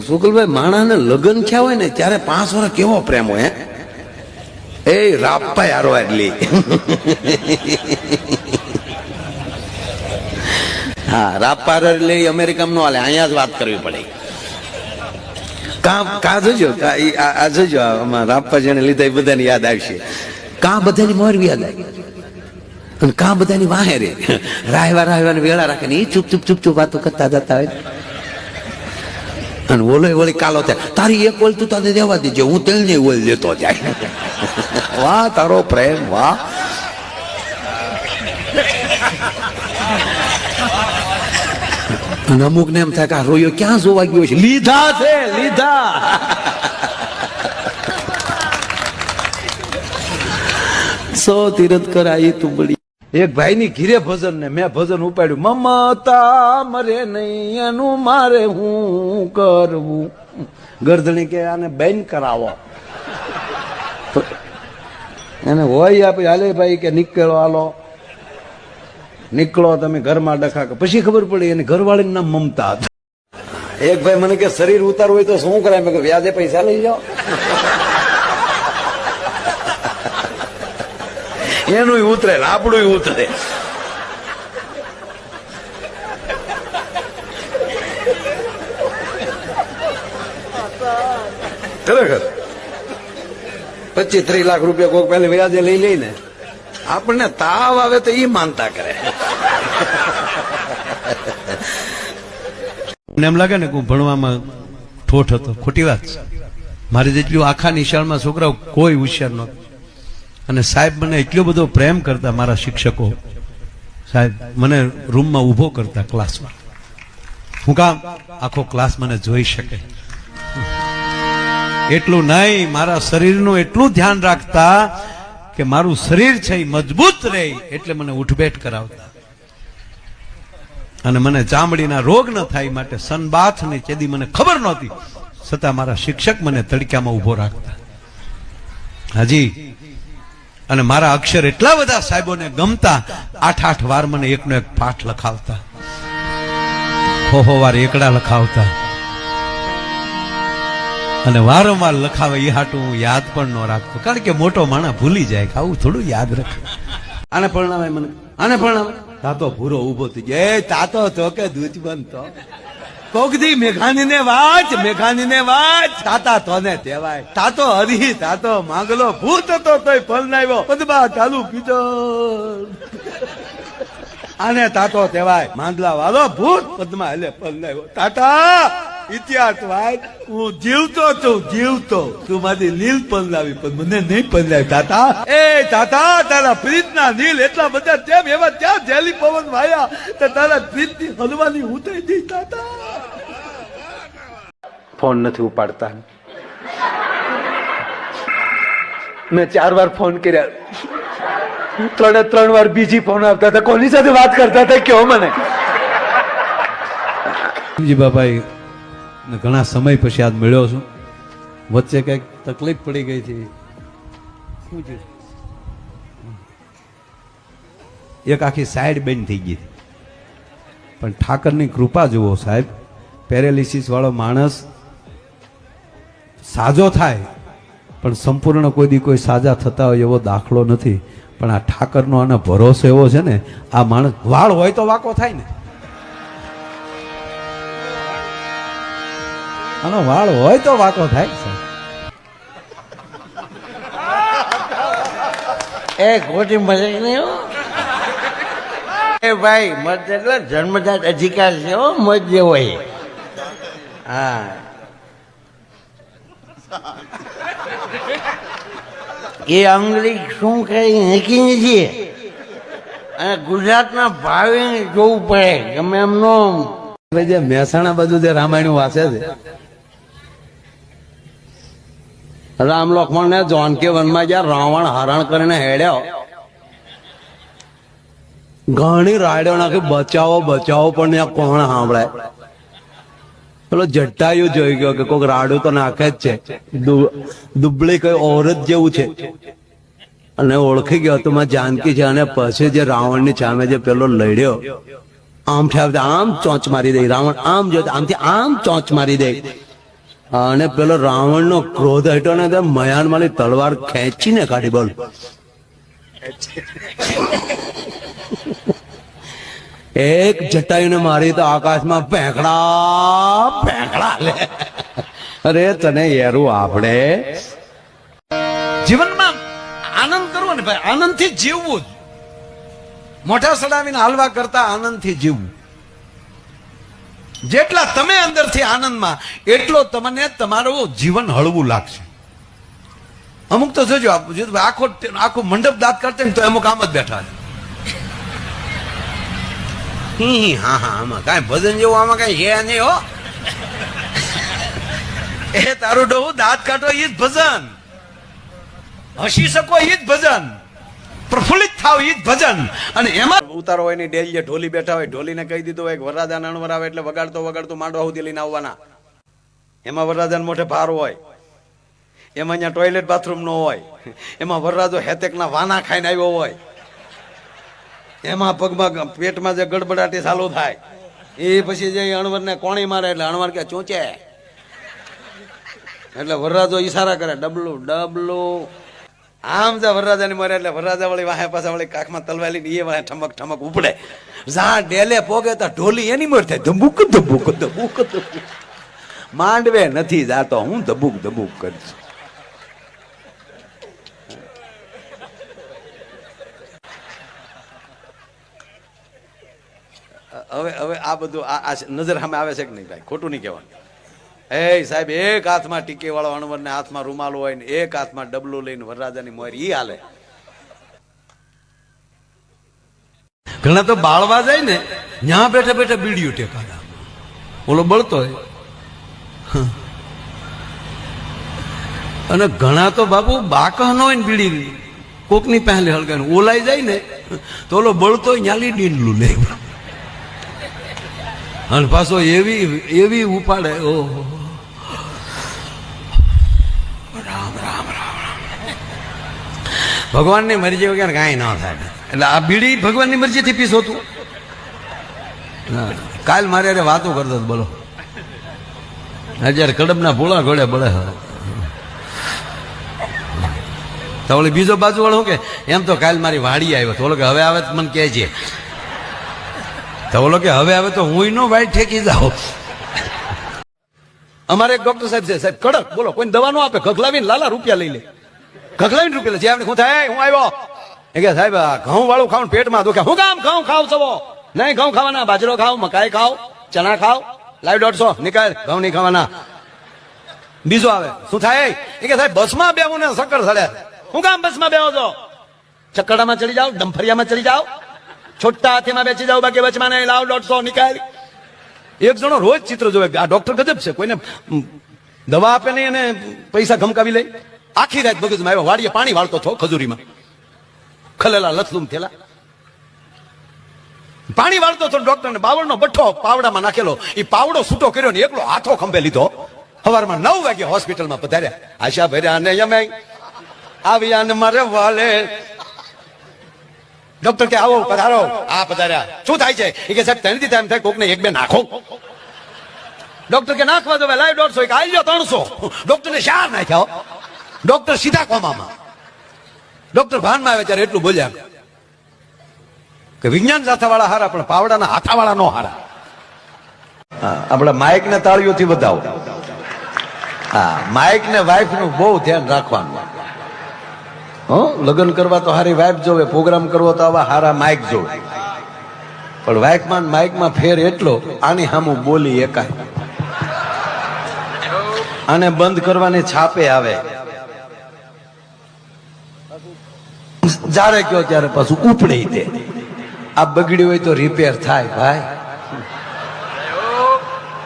શુકલભાઈ, માણાને લગ્ન થયા હોય ને ત્યારે 5 વર્ષ કેવો પ્રેમ હોય એ રાપા યારો એટલી. હા, રાપા એટલે અમેરિકામાં નો હાલે, અહીંયા જ વાત કરવી પડે. કા જોજો આ જોજો રાપા જેને લીધા એ બધાને યાદ આવશે. કા બધાની મોર યાદ આવી અને કા બધાની વાહે રે રાહવા વેળા રાખે ને એ ચૂપ ચૂપ ચૂપ ચૂપ વાતો કરતા જતા હોય. અને ઓલો વળી કાલો થાય, તારી એક ઓલ તું તારે દેવા દેજે, હું તેલની ઓલ લેતો જાય. વાહ તારો પ્રેમ, વાહ. અને અમુક ને એમ થાય કે આ રોયો ક્યાં જોવા ગયો છે, લીધા છે લીધા. સો તીરથ કરાઈ તું બળી. એક ભાઈ ની ઘીરે ભજન ને મેં ભજન ઉપાડ્યું, મમતા મરે નહીં એનું મારે હું કરવું. ગરદણી કે આને બેન કરાવો, એને હોય આપે હાલે ભાઈ કે નીકળો, હાલો નીકળો તમે ઘરમાં ડખા. પછી ખબર પડી એની ઘરવાળી નામ મમતા હતા. એક ભાઈ મને કે શરીર ઉતારવું હોય તો શું કરાય? મેં કહ્યું વ્યાજે પૈસા લઈ જાઓ. એનું ઉતરે, આપણું ઉતરે. ખરેખર 25-30 લાખ રૂપિયા કોઈક પહેલે વ્યાજે લઈ લઈને આપણને તાવ આવે તો એ માનતા કરે. એમ લાગે ને હું ભણવામાં ઠોઠ હતો, ખોટી વાત. મારી જેટલું આખા નિશાળમાં છોકરાઓ કોઈ હોશિયાર નહોતું. અને સાહેબ મને એટલો બધો પ્રેમ કરતા, મારા શિક્ષકો સાહેબ મને રૂમમાં ઊભો કરતા ક્લાસમાં. હું કામ આખો ક્લાસ મને જોઈ શકે એટલું નહીં, મારા શરીરનું એટલું ધ્યાન રાખતા કે મારું શરીર છે એ મજબૂત રહે એટલે મને ઉઠબેઠ કરાવતા. અને મને ચામડીના રોગ ન થાય માટે સનબાથ ની ચેદી મને ખબર નહોતી, છતાં મારા શિક્ષક મને તડક્યામાં ઉભો રાખતા. હાજી. અને મારા અક્ષર એટલા બધા સાહેબોને ગમતા, 8-8 વાર મને એકનો એક પાઠ લખાવતા, હો વાર એકડા લખાવતા. અને વારંવાર લખાવે એ હાટું હું યાદ પણ ન રાખતો, કારણ કે મોટો માણસ ભૂલી જાય કે આવું થોડું યાદ રાખે. આને પરણાવે, મને આને પરણાવે. તાતો ભૂરો ઉભો થઈ ગયો, તાતો તો કે દૂધ બનતો કોકદી મેઘાની ને વાચ, મેઘાની ને વાચ. તાતા તો ને તેવાય, તાતો હરી, તાતો માંગલો ભૂત હતો તોય પરણાવ્યો, પદબા ચાલુ કીધો. આને તાતો તેવાય, માંદલા વાળો ભૂત, પદમાં એટલે પરણાવ્યો. તાતા ઇતિહાસ વાય, હું જીવતો છું, જીવતો તું મારી નીલ પંદાવી પણ મને નહીં પંદાવી. તાતા એ તાતા, તારા પ્રીતના નીલ એટલા બધા તેમ એવા ત્યાં જેલી પવન વાયા તો તારા પ્રીતની હલવાની હું થઈ ગઈ. તાતા ફોન નથી ઉપાડતા. મેં 4 વાર ફોન કર્યા, 3 વાર બીજી ફોન આવતા હતા. કોની સાથે વાત કરતા હતા કયો મને? જી બાપા ઘણા સમય પછી આજ મળ્યો છું. વચ્ચે કઈક તકલીફ પડી ગઈ હતી. એક આખી સાઈડ બેન્ડ થઈ ગઈ હતી. પણ ઠાકરની કૃપા જુઓ સાહેબ, પેરેલિસિસ વાળો માણસ સાજો થાય પણ સંપૂર્ણ કોઈ દી કોઈ સાજા થતા હોય એવો દાખલો નથી. પણ આ ઠાકરનો આનો ભરોસો એવો છે ને, આ માણસ વાળ હોય તો વાકો થાય ને, આનો વાળ હોય તો વાકો થાય. એ ખોટી મજાક નહીં હો. એ ભાઈ મત એટલે જન્મજાત અધિકાર છે હો, મત જે હોય. હા, એ અંગ્રેજ શું કઈ નક્કી નથી. અને ગુજરાતના ભાવે જોવું પડે ગમે એમનો. જે મહેસાણા બાજુ જે રામાયણ વાંચે છે, રામ લક્ષ્મણ ને જાનકી વનમાં જ્યાં રાવણ હરણ કરીને હેડ્યો, ઘણી રાયડો નાખી બચાવો બચાવો, પણ ત્યાં કોણ સાંભળે? પેલો જટ્ટાયું જોઈ ગયો કે કોઈક રાડું તો નાખે જ છે, દુબળી કઈ ઓરત જેવું છે, અને ઓળખી ગયો તો માં જાનકી છે. અને પછી જે રાવણ ની સામે જે પેલો લડ્યો, આમ આમ ચોંચ મારી દે રાવણ, આમ જો આમથી આમ ચોંચ મારી દે. અને પેલો રાવણનો ક્રોધ હટ્યો ને મયાન માલી તલવાર ખેંચીને કાઢી બોલ. એક જટાયુને મારી તો આકાશમાં ભેંકડા ભેંકડા લે. અરે તને યારું આપણે જીવનમાં આનંદ કરવો ને ભાઈ, આનંદથી જીવવું જ. મોઢા સડાવીને હાલવા કરતા આનંદથી જીવવું. જેટલા તમે અંદરથી આનંદમાં, એટલો તમને તમારું જીવન હળવું લાગશે. અમુક તો જોજો આખો મંડપ દાંત કરતે ને તો અમુક આમ જ બેઠા છે. હા હા આમાં કાંઈ ભજન જેવું આમાં કઈ છે નહીં હો. એ તારું ડોહું દાંત કાઢો એ જ ભજન, હસી શકો એ જ ભજન, પ્રફુલ્લિત થાવ એ જ ભજન. અને એમાં ઉતારો હોય ની ડેલીએ ઢોલી બેઠા હોય, ઢોલીને કહી દીધું હોય કે વરરાજા નણવર આવે એટલે વગાડતો વગાડતો માંડવા સુધી લઈને આવવાના. એમાં વરરાજાને મોઢે ભાર હોય, એમાં અહીંયા ટોયલેટ બાથરૂમ નો હોય, એમાં વરરાજો હેતેકના વાના ખાઈને આવ્યો હોય, એમાં પગમાં પેટમાં જે ગડબડાટી ચાલુ થાય એ પછી જે અણવરને કોણી મારે એટલે અણવર કે ચોંચે, એટલે વરરાજો ઈશારા કરે ડબલું ડબલું. આમ જા વરરાજાની મારે એટલે વરરાજા વાળી વાહે પાછા વાળી કાખમાં તલવાલી ને એ વાહે ઠમક ઠમક ઉપડે. જા ડેલે પોગે તો ઢોલી એની મોર થાય ધબુક ધબુક ધબુક ધબુક. માંડવે નથી જાતો હું ધબુક ધબુક કરીશ. હવે હવે આ બધું આ નજર સામે આવે છે કે નહીં ભાઈ? ખોટું નહીં કહેવાનું. એ સાહેબ એક હાથમાં ટીકે વાળો અણવર ને હાથમાં રૂમાલ હોય ને એક હાથમાં ડબલું લઈને વરરાજાની મોર ઈ હાલે. ઘણા તો બાળવા જાય ને ત્યાં બેઠા બેઠા બીડીઓ ટેકાડા, ઓલો બળતો હોય. અને ઘણા તો બાબુ બાકા ન હોય ને બીડી કોકની પહેલે હળગાને ઓલાઈ જાય ને તો ઓલો બળતો હોય ન્યાલી ડીંડલું લે અને પાછો એવી એવી ઉપાડે. ઓહો રામ રામ રામ રામ. ભગવાનની મરજી વગર કાંઈ ન થાય. એટલે આ બીડી ભગવાનની મરજીથી પીસો તું. કાલ મારે અરે વાતો કરતો હતો, બોલો અત્યારે કડબના ભોળા ઘોડે બળે. તો ઓલી બીજો બાજુ વાળો કે એમ તો કાલ મારી વાડી આવ્યો તો ઓલો કે હવે આવે તો મને કહેજે. તો ઓલો કે હવે આવે તો હું નો વાઈટ ઠેકી જાઉં. અમારે એક ડોક્ટર સાહેબ છે, સાહેબ કડક બોલો, કોઈ દવા નો આપે, ઘગલાવીને લાલા રૂપિયા લઈ લે, ઘગલાવીને રૂપિયા લે. જે આપણે શું થાય હું આવ્યો એ કે સાહેબ ઘઉં વાળું ખાવ પેટમાં દુખે. હું કામ ઘઉં ખાવ છો? નહીં ઘઉં ખાવાના, બાજરો ખાવ, મકાઈ ખાવ, ચણા ખાવ, લાવ 150 નીકળ, ઘઉં નહીં ખાવાના. બીજો આવે શું થાય એ કે સાહેબ બસમાં બેવું ને ચક્કર ચડે. હું કામ બસમાં બેવો છો? ચક્કડામાં ચડી જાઓ, ડંફરિયામાં ચડી જાઓ, છોટા હાથીમાં બેસી જાઓ, બાકી બચમાં નહીં, લાવ 150 નીકળ. એક જણો રોજ ચિત્ર જોવે. આ ડોક્ટર ગજબ છે, કોઈને દવા આપે નહીં અને પૈસા ગમકાવી લે. આખી રાત મગજમાં આવ્યો, વાડીએ પાણી વાળતો છો ખજૂરીમાં, ખલેલા લથલુમ થેલા પાણી વાળતો હતો. ડોક્ટરને બાવળનો બઠ્ઠો પાવડામાં નાખેલો, એ પાવડો છૂટો કર્યો ને એકલો હાથો ખંભે લીધો. સવારમાં 9 વાગે હોસ્પિટલમાં પધાર્યા. આશા ભર્યા ને યમે આવ્યા ને મારે વાલે. ડોક્ટર કે આવો પધારો. આ પધાર્યા. શું થાય છે? એ કે સાહેબ ત્રણથી ટાઈમ થાય, કોકને એક બે નાખો. ડોક્ટર કે નાખવા દો, લાવ 150, કે આવી 300. ડોક્ટરને 4 નાખ્યા. ડોક્ટર સીધા કોમામાં. ડોક્ટર ભાનમાં આવે ત્યારે એટલું બોલ્યા કે વિજ્ઞાન સાથાવાળા હારા પણ પાવડાના હાથાવાળા નો હારા. આપણા માઇક ને તાળીઓથી વધાવો. હા, માઇક ને વાઇફ નું બહુ ધ્યાન રાખવાનું. લગ્ન કરવા તો હારી વાઇફ જોવે, પ્રોગ્રામ કરવો તો આવા હારા માઇક જોવે. પણ વાઇફમાં માઇકમાં ફેર એટલો, આની સામું બોલી એકાય, આને બંધ કરવાની છાપે આવે. જ્યારે કયો ત્યારે પાછું ઉપડી દે. આ બગડ્યું હોય તો રિપેર થાય ભાઈ,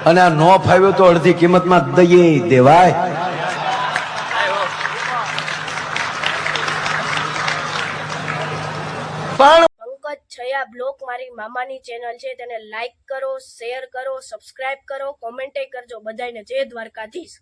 અને આ નો ફાવ્યો તો અડધી કિંમતમાં દઈએ દેવાય. પણ પંકજ છયા બ્લોક મારી મામાની ચેનલ છે, તેને લાઈક કરો, શેર કરો, સબસ્ક્રાઇબ કરો, કોમેન્ટે કરજો. બધાને જય દ્વારકાધીશ.